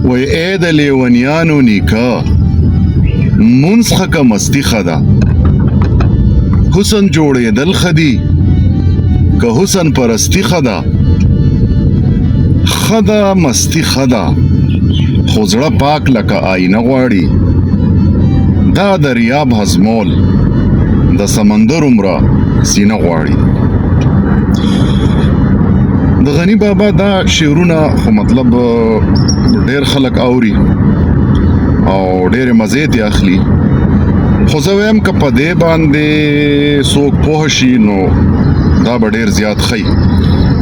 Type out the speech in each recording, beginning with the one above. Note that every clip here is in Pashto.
وای اے د لیونیانو نیکه مونځ ښه که مستي ښه ده حسن جوړېدل ښه دي که حسن پرستی ښه ده ښه ده مستي ښه ده خو زړه پاک لکه آینه غواړي دا دریاب هضمول د سمندر عمره سینه غواړي. د غنی بابا دا شعرونه خو مطلب ډیر خلک اوري او ډیر مزې ته اخلي خو زه وایم که په دې باندې څوک پوه شي نو دا به ډیر زیات ښه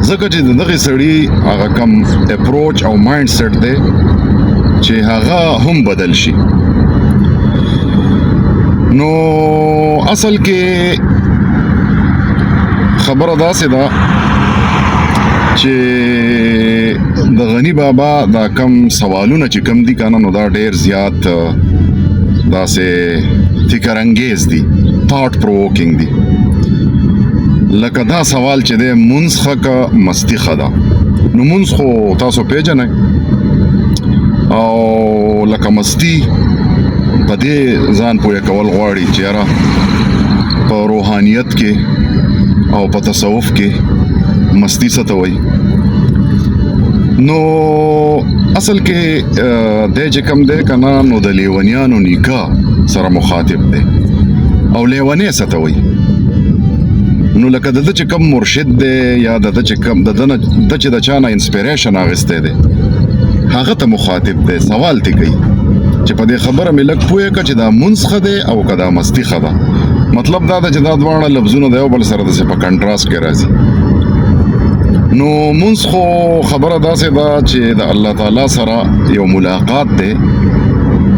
ځکه چې دغه سړي هغه کم اپروچ او مایند سیټ دی چې هغه هم بدل شي. نو اصل کې خبره داسې ده چې د غنی بابا دا کم سوالونه چې کم دي کنه نو دا ډیر زیات داسې فکر انگیز دي thought provoking دي. لکه دا سوال چې دی مونځ ښه که مستي ښه ده نو مونځ خو تاسو پیژنئ او لکه مستی په دې ځان پوهه کول غواړي چې یاره په روحانیت کې او په تصوف کې مستی څه ته وایي. نو اصل کې دی چې کوم دی که نه نو د لیونیانو نیکه سره مخاطب دی او لیونی څه ته وایي. نو لکه د ده چې کوم مرشد دی یا د ده چې کوم د چې د چا نه انسپیریشن اخیستی دی هغه ته مخاطب دی سوال تی کوي چې په دې خبره مې لږ پوهه که چې دا مونځ ښه دی او که دا مستي ښه ده. مطلب دا ده چې دا دواړه لفظونه د یو بل سره داسې په کنټراست کې راځي. نو مونځ خو خبره داسې ده چې د الله تعالی سره یو ملاقات دی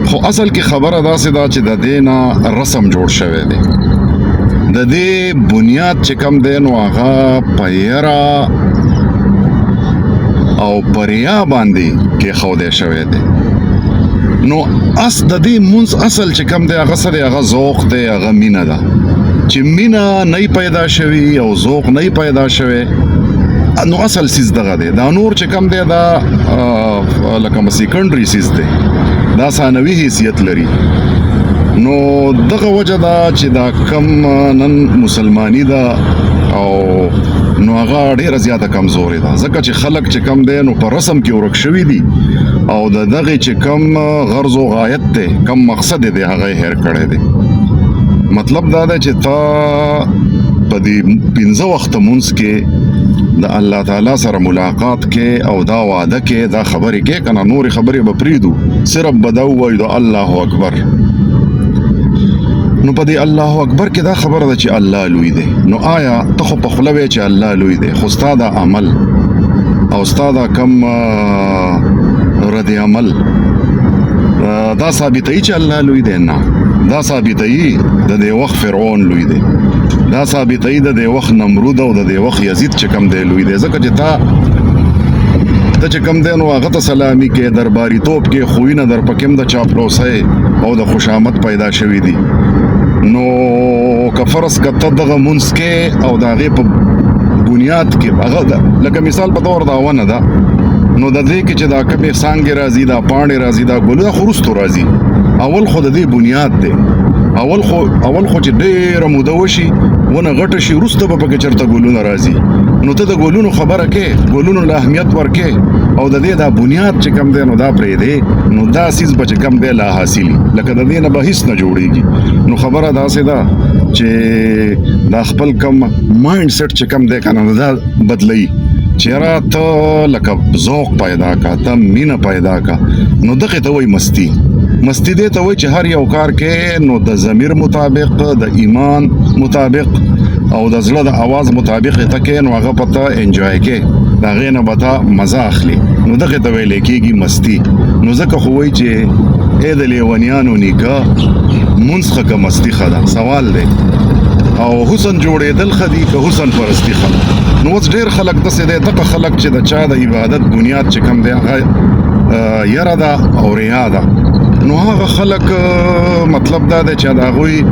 خو اصل کې خبره داسې ده چې د دې نه رسم جوړ شوی دی د دې بنیاد چې کم دی نو هغه په یره او پریا باندې کېښودی شوی دی. نو د دې مونځ اصل چې کم دی هغه څه دی هغه ذوق دی هغه مینه ده چې مینه نه پیدا شوي او ذوق نه پیدا شوی نو اصل سیز دغه دی. دا نور چې کم دی دا لکه سیکنډري سیز دی دا ثانوي حیثیت لري. نو دغه وجه ده چې دا کم نن مسلمانی ده او نو هغه ډیره زیاته کمزوري ده ځکه چې خلک چې کم دی نو په رسم کې ورک شوي دي او د دغه چې کم غرض او غایت دی کم مقصد دی هغه هیر کړی دی. مطلب دا ده چې تا په دې 15 وخت مونځ کې د الله تعالی سره ملاقات کې او دا وعده کې دا خبرې کې کنه نور خبرې به پریدو صرف بدو وای د الله اکبر. نو په دې الله اکبر کې دا خبره ده چې الله لوی دی. نو آیا ته خو په خوله وایې چې الله لوی دی خو ستا دا عمل او ستا دا کم رد عمل دا ثابتوي چې الله لوی دی؟ نه دا ثابتوي د دې وخت فرعون لوی دی دا ثابتوي د دې وخت نمرود او د دې وخت یزید چې کم دی لوی دی ځکه چې ته چې کم دی نو هغه ته سلامي کې درباري توپ کې خوینه در پکې د چاپلوسۍ او د خوشامد پیدا شوي دي. نو که فرض که ته دغه مونځ کې او د هغې په بنیاد کې هغه لکه مثال په طور دا ونه ده نو د دې کې چې دا کمې څانګې راځي دا پاڼې راځي دا ګلونه خو وروستو راځي اول خو د دې بنیاد دی اول خو چې ډېره موده وشي ونه غټه شي وروسته به پکې چېرته ګلونه راځي نو ته د ګلونو خبره کې ګلونو له اهمیت ورکې او د دې دا بنیاد چې کم دی نو دا پرېږدې نو دا څیز به چې کم دی لا حاصلي لکه د دې نه به هېڅ نه جوړېږي. نو خبره داسې ده چې دا خپل کم مایند سیټ چې کم دی که نه دا بدلوي چې یاره ته لکه ذوق پیدا که ته مینه پیدا که نو دغې ته وایي مستی. مستی دې ته وایي چې هر یو کار کې نو د ضمیر مطابق د ایمان مطابق او د زړه د اواز مطابق ته کې نو هغه په ته انجوای کې د هغې نه به ته مزه اخلي نو دغې ته ویلی کېږي مستی. نو ځکه خو وایي چې ای د لیونیانو نیکه مونځ ښه که مستی ښه ده سوال دی او حسن جوړېدل ښه دي که حسن پرستی ښه ده. نو اوس ډېر خلک داسې دی دغه خلک چې د چا د عبادت بنیاد چې کم دی هغه یره ده او ریا ده نو هغه خلک مطلب دا دی چې د هغوی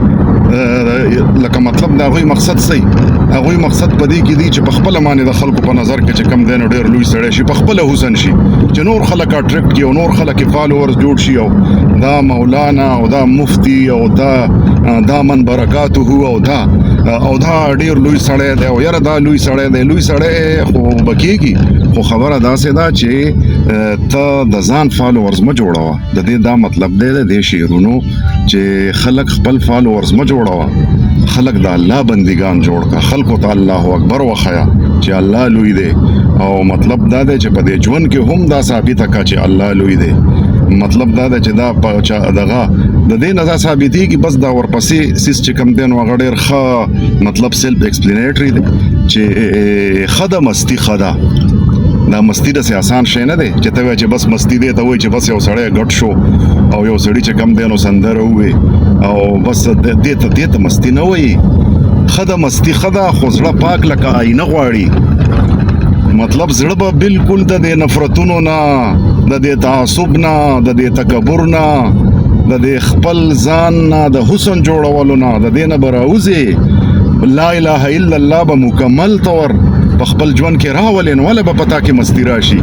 لکه مطلب د هغوی مقصد صحیح هغوی مقصد په دې کې دی چې په خپل باندې د خلکو په نظر کې چې کم دی نو ډېر لوی سړی شي په خپل حسن شي چې نور خلک اټریکټ کړي او نور خلک فالوورز جوړ شي او دا مولانا او دا مفتی او دا من برکاته او دا ډېر لوی سړی دی او یاره دا لوی سړی خو بکیږي خو خبره داسې ده چې ته د ځان فالوورز مه جوړوه د دې دا مطلب دی د دې شعرونو چې خلک خپل فالوورز مه جوړوه خلک د الله بندگان جوړ کا خلکو ته الله اکبر وخیا چې الله لوی دی او مطلب دا دی چې په دې ژوند کې هم دا ثابته کا چې الله لوی دی مطلب دا دی چې دا دغه د دې نه ثابتېږي بس دا ورپسې سیس چې کم دی نو هغه ډېر ښه مطلب سیلف ایکسپلینیټري دی چې ښه د مستی ښه ده دا مستی داسې آسان شی نه دی چې ته وایې چې بس مستی دی ته وایي چې بس یو سړی ګډ شو او یو سړي چې کم دی نو سندره ووایي او بس دې ته مستی نه وایي ښه د مستی ښه ده خو زړه پاک لکه آینه غواړي مطلب زړه به بالکل د دې نفرتونو نه د دې تعصب نه د دې تکبر نه د دې خپل ځان نه د حسن جوړولو نه د دې نه به راوځې لا اله الا الله به مکمل طور په خپل ژوند کې راولې نو ولې به پتا کې مستی راشي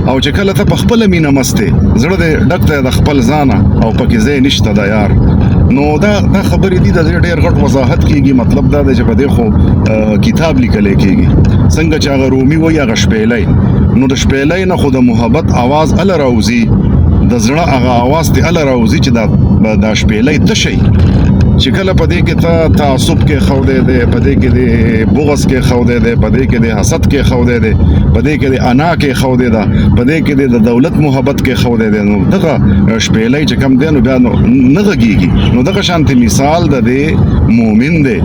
او چې کله ته په خپله مینه مست یې زړه دې ډک دی د خپل ځانه او پکې ځای نشته د یار نو دا خبرې دي د ډېر غټ وضاحت کېږي مطلب دا دی چې په دې خو کتاب لیکلی کېږي څنګه چې هغه رومي وایي هغه شپېلی نو د شپېلی نه خو د محبت اواز اله راوځي د زړه هغه اواز دې اله راوځي چې دا شپېلی تشی چې کله په دې کې ته تعصب کې ښودی دی په دې کې د بغض کې ښودی دی په دې کې د حسد کې ښودی دی په دې کې د انا کې ښودی ده په دې کې د دولت محبت کې ښودی دی نو دغه شپېلی چې کم دی نو بیا نه غږېږي نو دغه شانتې مثال د دې مؤمن دی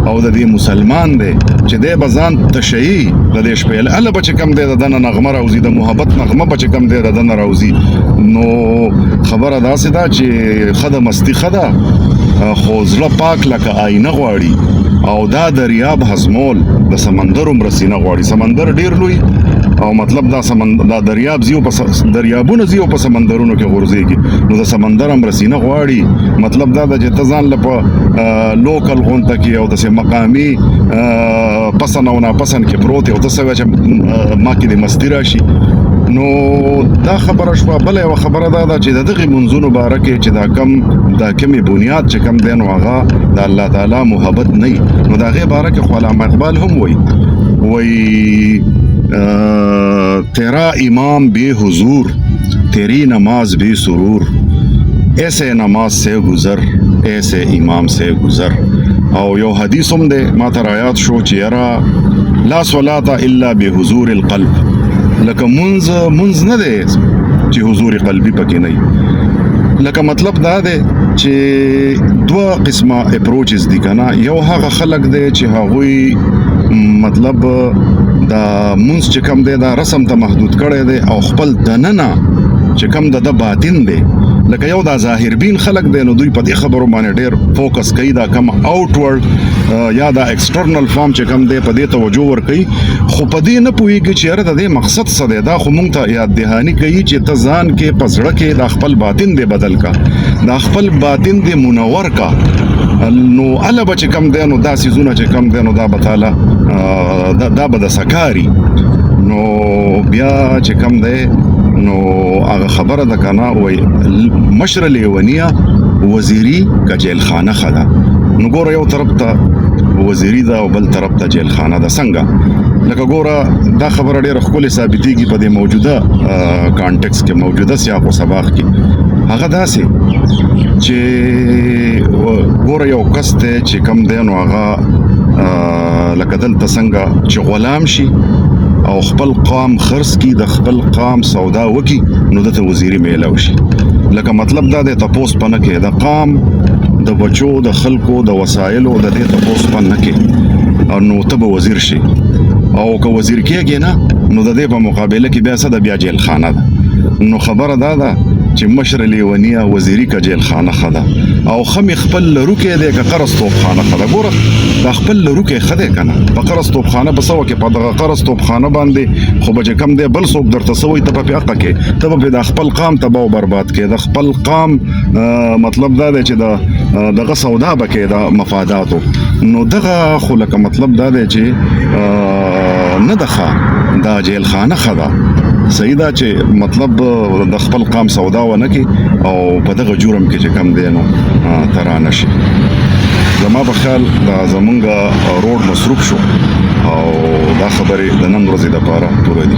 او د دې مسلمان دی چې دی به ځان تشهي د دې شپېلی هله به چې کم دی د ده نه نغمه راوځي د محبت نغمه به چې کم دی د ده نه راوځي نو خبره داسې ده چې ښه د مستی ښه ده خو زړه پاک لکه آینه غواړي او دا دریاب هضمول د سمندر عمر سینه غواړي سمندر ډیر لوی او مطلب دا دریاب دریابونه زیو په سمندرونو کې غورځيږي نو د سمندر عمر سینه غواړي مطلب دا د چې ځان له لوکل غونټه کې او د مقامي پسند او ناپسند کې پروت او تاسو چې ما کې د مستی راشي نو دا خبره شوه بله یوه خبره دا ده چې د دغې منځونو باره کې چې دا کمې بنیاد چې کم دی نو هغه د الله تعالی محبت نه وي نو د هغې باره کې خو علامه اقبال هم وایي تیرا امام بے حضور تیری نماز بے سرور ایسے نماز سے گزر ایسے امام سے گزر او یو حدیث هم دی ما ته رایاد شو چې یاره لا صلاة الا بحضور القلب لکه منز نه دی چې حضور قلبي پکې نه وي لکه مطلب دا دی چې دوه قسمه اپروچز دي که نه یو هغه خلک دی چې هغوی مطلب دا منز چې کم دی دا رسم ته محدود کړی دی او خپل دننه چې کم د باطن دی لکه یو دا ظاهر بین خلک دی نو دوی په دې خبرو باندې ډېر فوکس کوي دا کم آوټورډ یا دا ایکسټرنل فارم چې کم دی په دې توجه ورکوي خو په دې نه پوهېږي چې یاره د دې مقصد څه دی دا خو موږ ته یاد دهاني کوي چې ته ځان کې په زړه کې دا خپل باطن دی بدل کا دا خپل باطن دی منور کا نو اله به چې کم دی نو دا څیزونه چې کم دی نو دا به تعالی دا به د سکاري نو بیا چې کم دی نو هغه خبره ده کنه وای مشر لیونیه وزیری کا جیل خانه خدا نو ګوره یو طرف ته وزیری ده او بل طرف ته جیل خانه ده څنګه لکه ګوره دا خبره ډیره ښکلې ثابتېږي په دې موجوده کانټیکس کې موجوده سیاق و سباق کې هغه داسې چې ګوره یو کس دی چې کم دی نو هغه لکه دلته څنګه چې غلام شي او خپل قام خرڅ کی د خپل قام سودا وکي نو دته وزیری میلاو شي لکه مطلب دا د تپوس پنه کې د قام د بچو د خلکو د وسایلو د دې تپوس پنه کې او نو ته به وزیر شي او که وزیر کېږي نه نو د دې په مقابله کې بیا څه د بیا جیل خانه ده نو خبره دا ده چې مشر لیونیه وزیری کا جیل خانه خدا او خم خپل لروکې د قرص توپ خانه خدا ګوره د خپل لروکې خده کنه په قرص توپ خانه بسو کې په دغه قرص توپ خانه باندې خو به کم دی بل څوک درته سوی ته په حق کې ته به د خپل قام تباہ او برباد کې د خپل قام مطلب دا دی چې دغه سودا بکې د مفاداتو نو دغه خو لکه مطلب دا دی چې نه دخه دا جیل خانه خدا صحیح دا چې مطلب د خپل قام سودا ونه کی او په دغه جرم کې چې کم دی نو ترانه شي زما په خیال دا زمونږ روډ مصروف شو او دا خبرې د نن ورځې لپاره پوره دي